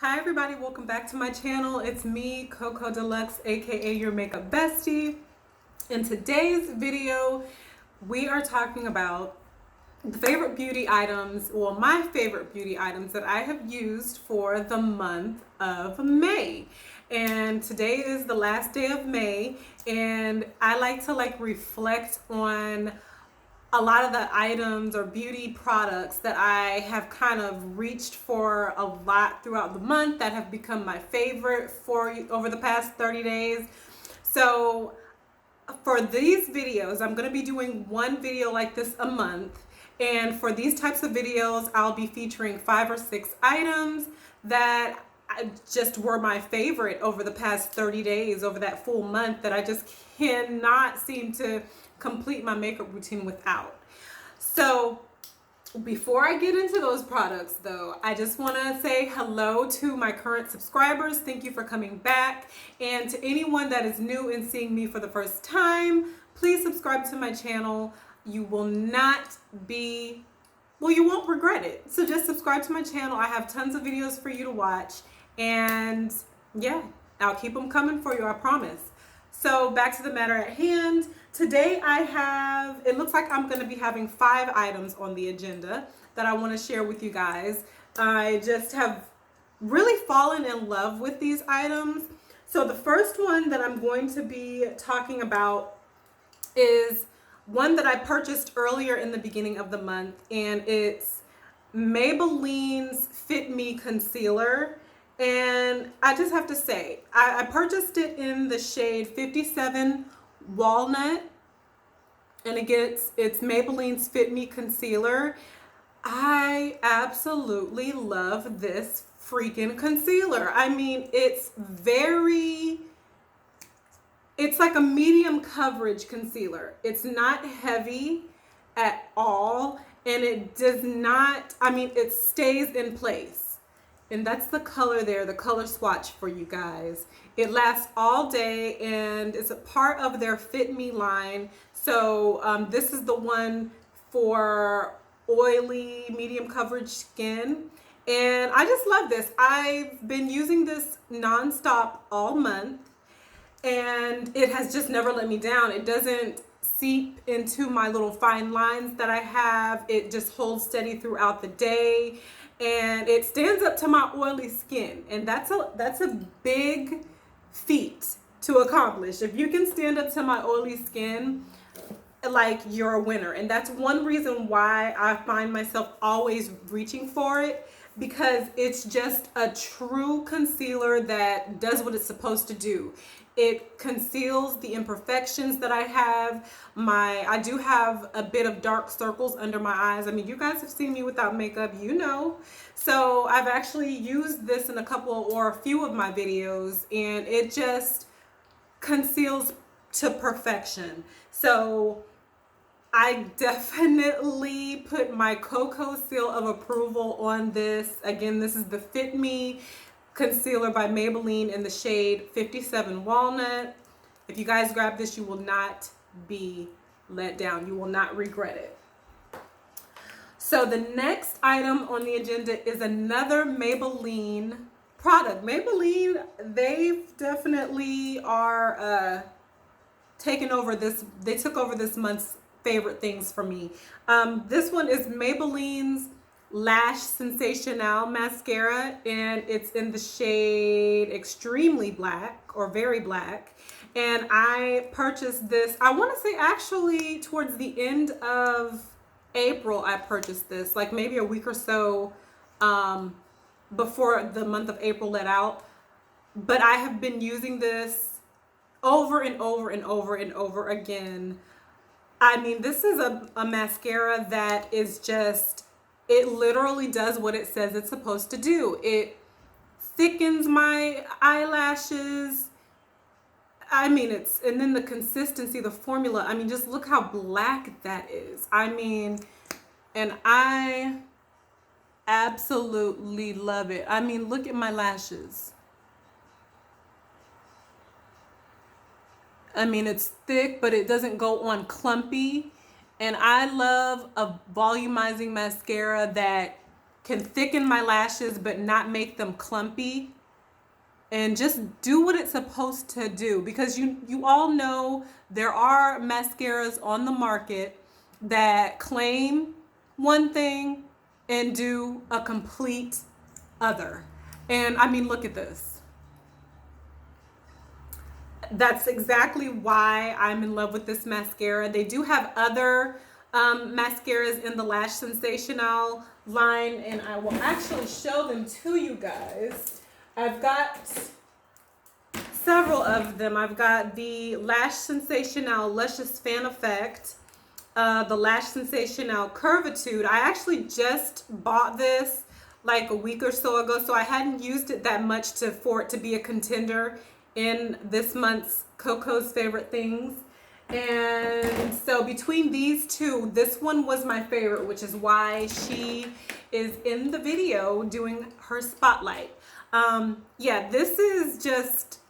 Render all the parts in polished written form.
Hi everybody, welcome back to my channel. It's me, CoCo DeLuXe, aka your makeup bestie. In today's video, we are talking about the favorite beauty items, well, my favorite beauty items that I have used for the month of May. And today is the last day of May, and I like to reflect on a lot of the items or beauty products that I have kind of reached for a lot throughout the month that have become my favorite for over the past 30 days. So for these videos, I'm going to be doing one video like this a month. And for these types of videos, I'll be featuring 5 or 6 items that just were my favorite over the past 30 days, over that full month, that I just cannot seem to complete my makeup routine without. So before I get into those products though, I just want to say hello to my current subscribers. Thank you for coming back. And to anyone that is new and seeing me for the first time, please subscribe to my channel. You will not be, well, you won't regret it. So just subscribe to my channel. I have tons of videos for you to watch. And yeah, I'll keep them coming for you, I promise. So back to the matter at hand. Today I have, it looks like I'm going to be having 5 items on the agenda that I want to share with you guys. I just have really fallen in love with these items. So the first one that I'm going to be talking about is one that I purchased earlier in the beginning of the month, and it's Maybelline's Fit Me Concealer. And I just have to say, I purchased it in the shade 57 Walnut, and it's Maybelline's Fit Me Concealer. I absolutely love this freaking concealer. I mean, it's like a medium coverage concealer. It's not heavy at all, and it does not, I mean, it stays in place. And that's the color there, the color swatch for you guys. It lasts all day, and it's a part of their Fit Me line. So this is the one for oily, medium coverage skin. And I just love this. I've been using this nonstop all month, and it has just never let me down. It doesn't seep into my little fine lines that I have. It just holds steady throughout the day, and it stands up to my oily skin, and that's a big feat to accomplish. If you can stand up to my oily skin, like, you're a winner. And that's one reason why I find myself always reaching for it, because it's just a true concealer that does what it's supposed to do. It conceals the imperfections that I have. I do have a bit of dark circles under my eyes. I mean, you guys have seen me without makeup, you know. So I've actually used this in a few of my videos, and it just conceals to perfection. So I definitely put my CoCo seal of approval on this. Again, this is the Fit Me Concealer by Maybelline in the shade 57 Walnut. If you guys grab this, you will not be let down. You will not regret it. So the next item on the agenda is another Maybelline product. Maybelline, they definitely are taking over this. They took over this month's favorite things for me. This one is Maybelline's Lash Sensational mascara, and it's in the shade Extremely Black or Very Black. And I purchased this, I want to say actually towards the end of April. I purchased this, like maybe a week or so before the month of April let out. But I have been using this over and over and over and over again. I mean, this is a mascara that is just, it literally does what it says it's supposed to do. It thickens my eyelashes. I mean, and then the consistency, the formula, I mean, just look how black that is. I mean, and I absolutely love it. I mean, look at my lashes. I mean, it's thick, but it doesn't go on clumpy. And I love a volumizing mascara that can thicken my lashes but not make them clumpy, and just do what it's supposed to do. Because you all know there are mascaras on the market that claim one thing and do a complete other. And I mean, look at this. That's exactly why I'm in love with this mascara. They do have other mascaras in the Lash Sensational line, and I will actually show them to you guys. I've got several of them. I've got the Lash Sensational Luscious Fan Effect, the Lash Sensational Curvitude. I actually just bought this like a week or so ago, so I hadn't used it that much for it to be a contender in this month's CoCo's Favorite Things. And so between these two, this one was my favorite, which is why she is in the video doing her spotlight. Yeah, this is just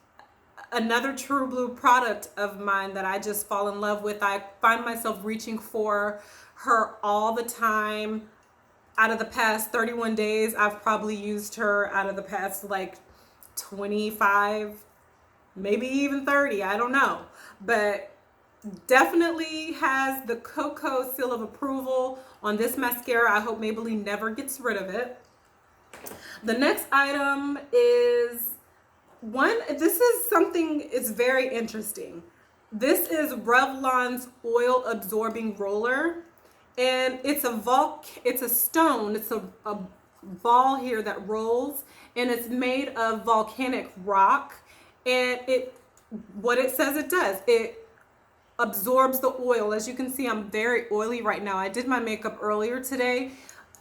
another True Blue product of mine that I just fall in love with. I find myself reaching for her all the time. Out of the past 31 days, I've probably used her out of the past like 25, maybe even 30, I don't know. But definitely has the CoCo seal of approval on this mascara. I hope Maybelline never gets rid of it. The next item is this is something, it's very interesting. This is Revlon's oil absorbing roller, and it's a stone, it's a ball here that rolls, and it's made of volcanic rock, and what it says it does, it absorbs the oil. As you can see, I'm very oily right now. I did my makeup earlier today,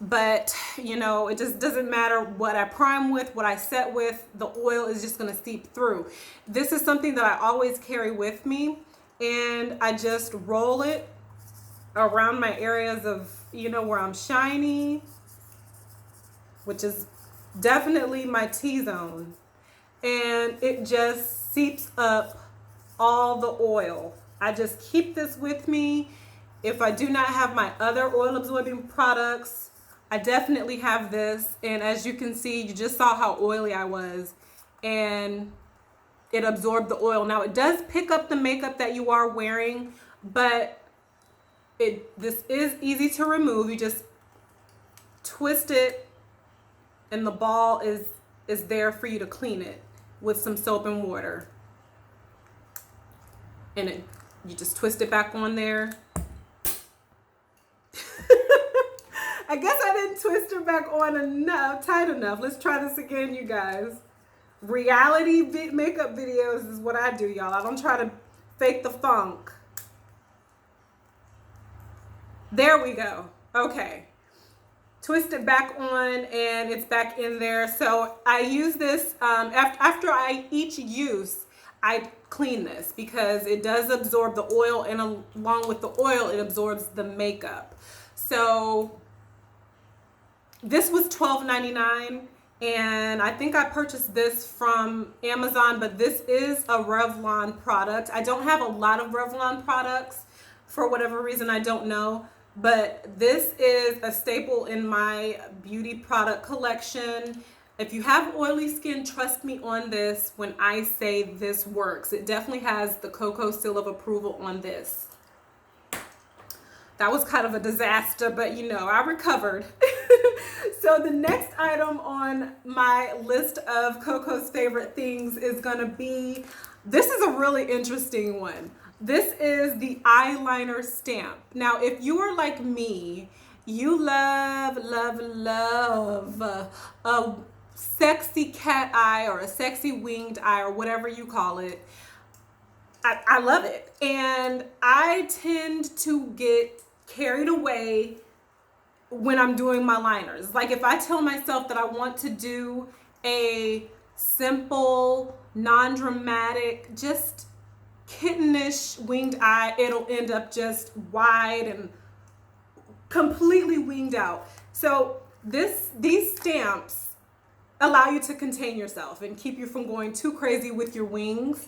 but you know, it just doesn't matter what I prime with, what I set with, the oil is just going to seep through. This is something that I always carry with me, and I just roll it around my areas of, you know, where I'm shiny, which is definitely my T-zone, and it just seeps up all the oil. I just keep this with me. If I do not have my other oil absorbing products, I definitely have this. And as you can see, you just saw how oily I was, and it absorbed the oil. Now it does pick up the makeup that you are wearing, but this is easy to remove. You just twist it, and the ball is there for you to clean it with some soap and water. And you just twist it back on there. I guess I didn't twist it back on tight enough. Let's try this again, you guys. Reality makeup videos is what I do, y'all. I don't try to fake the funk. There we go. Okay. Twist it back on, and it's back in there. So I use this after each use, I clean this because it does absorb the oil, and along with the oil, it absorbs the makeup. So this was $12.99, and I think I purchased this from Amazon, but this is a Revlon product. I don't have a lot of Revlon products for whatever reason, I don't know, but this is a staple in my beauty product collection. If you have oily skin, trust me on this when I say this works. It definitely has the CoCo seal of approval on this. That was kind of a disaster, but you know, I recovered. So the next item on my list of CoCo's favorite things is gonna be, this is a really interesting one. This is the Eyeliner Stamp. Now, if you are like me, you love a sexy cat eye or a sexy winged eye or whatever you call it. I love it. And I tend to get carried away when I'm doing my liners. Like if I tell myself that I want to do a simple, non-dramatic, just kittenish winged eye, it'll end up just wide and completely winged out. So these stamps allow you to contain yourself and keep you from going too crazy with your wings.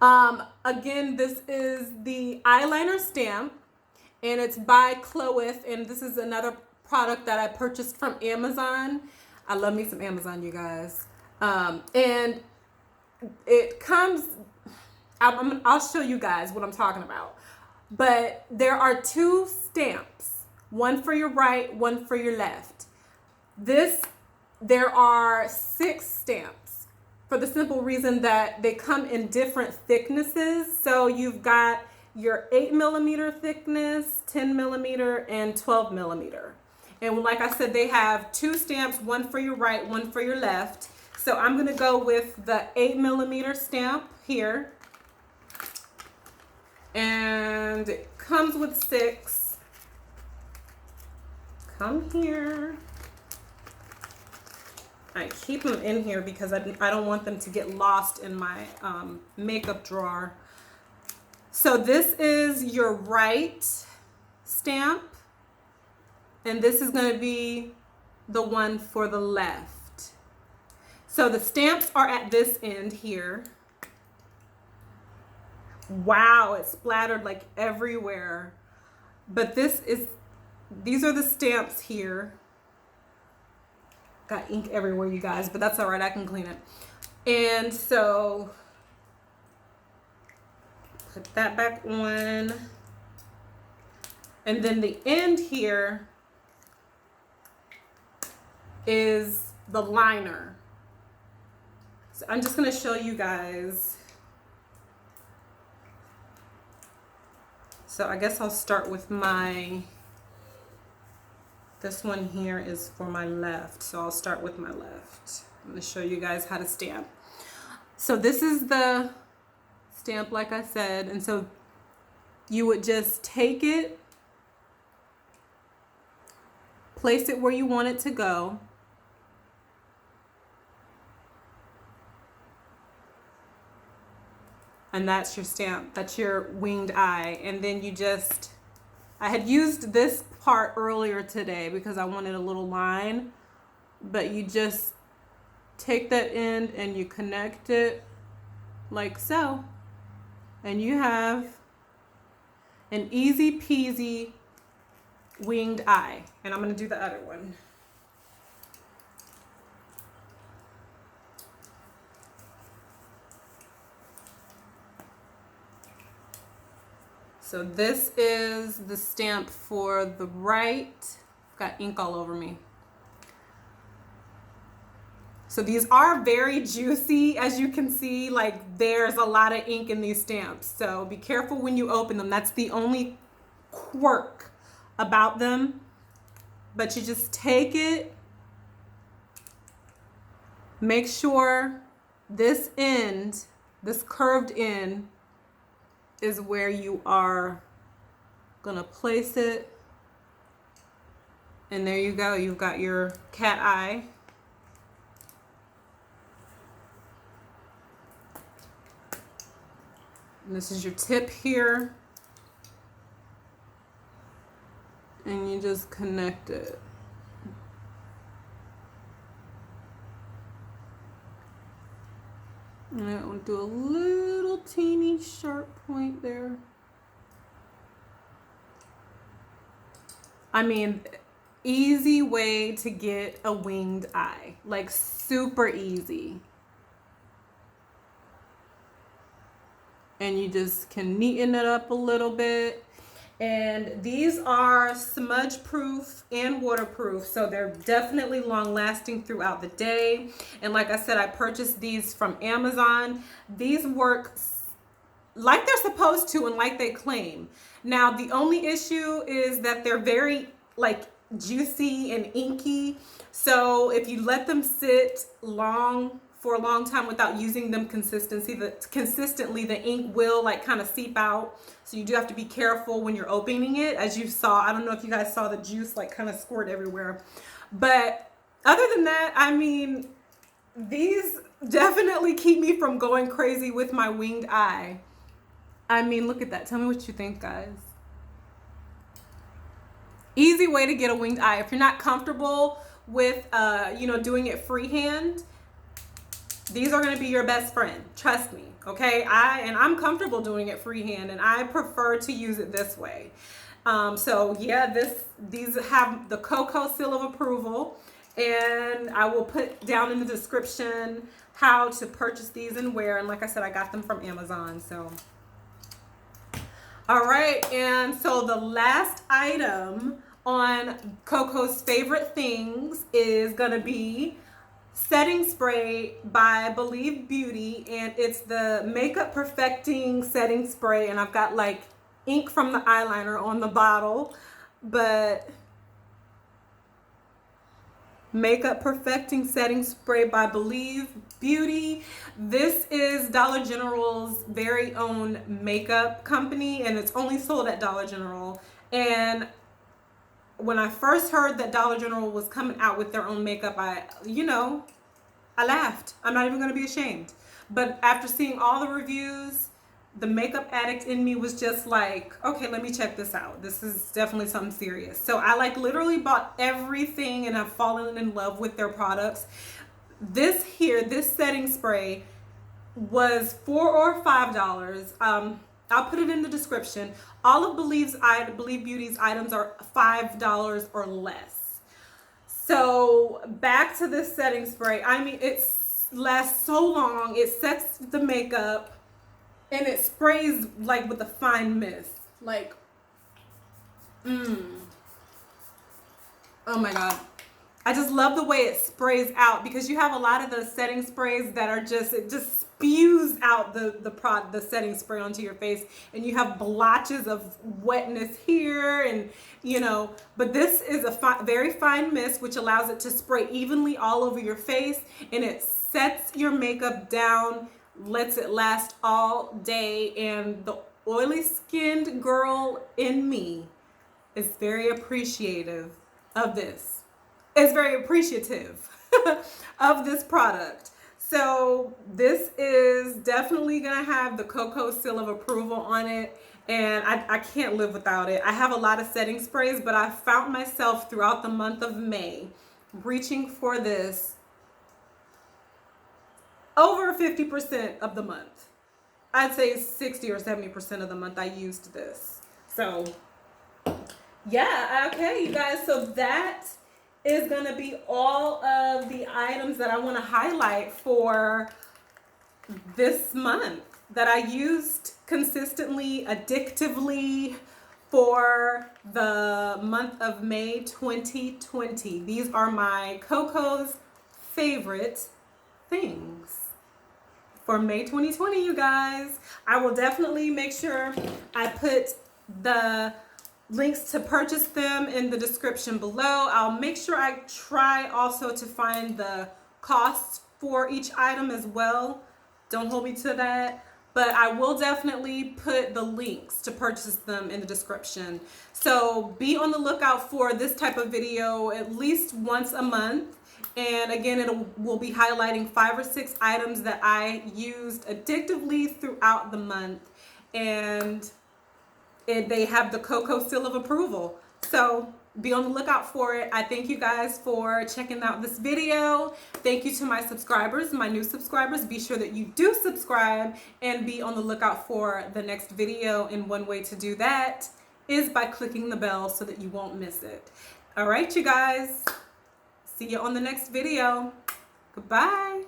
Again, this is the Eyeliner Stamp, and it's by Cleot, and this is another product that I purchased from Amazon. I love me some Amazon, you guys. And it comes, I'll show you guys what I'm talking about. But there are 2 stamps, one for your right, one for your left. There are 6 stamps for the simple reason that they come in different thicknesses. So you've got your 8mm thickness, 10mm, and 12mm. And like I said, they have 2 stamps, one for your right, one for your left. So I'm gonna go with the 8mm stamp here. And it comes with 6. Come here. I keep them in here because I don't want them to get lost in my makeup drawer. So this is your right stamp, and this is going to be the one for the left. So the stamps are at this end here. Wow, it splattered like everywhere. But these are the stamps here. Got ink everywhere, you guys, but that's all right, I can clean it. And so put that back on. And then the end here is the liner. So I'm just gonna show you guys. So I guess I'll start with this one here is for my left. So I'll start with my left. I'm gonna show you guys how to stamp. So this is the stamp, like I said. And so you would just take it, place it where you want it to go. And that's your stamp, that's your winged eye. And then you just, I had used this part earlier today because I wanted a little line, but you just take that end and you connect it like so. And you have an easy peasy winged eye. And I'm gonna do the other one. So this is the stamp for the right. Got ink all over me. So these are very juicy, as you can see, like there's a lot of ink in these stamps. So be careful when you open them. That's the only quirk about them. But you just take it, make sure this end, this curved end, is where you are gonna place it. And there you go, you've got your cat eye. And this is your tip here. And you just connect it. And I want to do a little teeny sharp point there. I mean, easy way to get a winged eye, like super easy. And you just can neaten it up a little bit. And these are smudge proof and waterproof, so they're definitely long lasting throughout the day. And like I said, I purchased these from Amazon. These work like they're supposed to and like they claim. Now the only issue is that they're very like juicy and inky. So if you let them sit for a long time without using them consistently, the ink will like kind of seep out. So you do have to be careful when you're opening it. As you saw, I don't know if you guys saw the juice like kind of squirt everywhere. But other than that, I mean, these definitely keep me from going crazy with my winged eye. I mean, look at that. Tell me what you think, guys. Easy way to get a winged eye. If you're not comfortable with, doing it freehand, these are going to be your best friend. Trust me. Okay. I'm comfortable doing it freehand and I prefer to use it this way. So yeah, these have the CoCo seal of approval, and I will put down in the description how to purchase these and where. And like I said, I got them from Amazon. So all right, and so the last item on CoCo's favorite things is gonna be setting spray by Believe Beauty, and it's the makeup perfecting setting spray, and I've got like ink from the eyeliner on the bottle, but makeup perfecting setting spray by Believe Beauty. This is Dollar General's very own makeup company, and it's only sold at Dollar General. And when I first heard that Dollar General was coming out with their own makeup, I laughed. I'm not even gonna be ashamed. But after seeing all the reviews, the makeup addict in me was just like, okay, let me check this out. This is definitely something serious. So I like literally bought everything, and I've fallen in love with their products. This setting spray was $4 or $5. I'll put it in the description. All of Believe Beauty's items are $5 or less. So back to this setting spray. I mean, it lasts so long. It sets the makeup, and it sprays like with a fine mist. Like, oh my God. I just love the way it sprays out, because you have a lot of the setting sprays that are it just spews out the setting spray onto your face, and you have blotches of wetness here, and but this is a very fine mist, which allows it to spray evenly all over your face, and it sets your makeup down, lets it last all day. And the oily skinned girl in me is very appreciative of this. It's very appreciative of this product. So this is definitely gonna have the CoCo seal of approval on it, and I can't live without it. I have a lot of setting sprays, but I found myself throughout the month of May reaching for this over 50% of the month. I'd say 60 or 70% of the month I used this. So yeah, okay, you guys. So that is going to be all of the items that I want to highlight for this month that I used consistently, addictively for the month of May 2020. These are my CoCo's favorite things for May 2020, you guys. I will definitely make sure I put the links to purchase them in the description below. I'll make sure I try also to find the costs for each item as well. Don't hold me to that, but I will definitely put the links to purchase them in the description. So be on the lookout for this type of video at least once a month. And again, will be highlighting 5 or 6 items that I used addictively throughout the month. And they have the CoCo seal of approval. So be on the lookout for it. I thank you guys for checking out this video. Thank you to my subscribers, my new subscribers. Be sure that you do subscribe and be on the lookout for the next video. And one way to do that is by clicking the bell so that you won't miss it. All right, you guys. See you on the next video. Goodbye.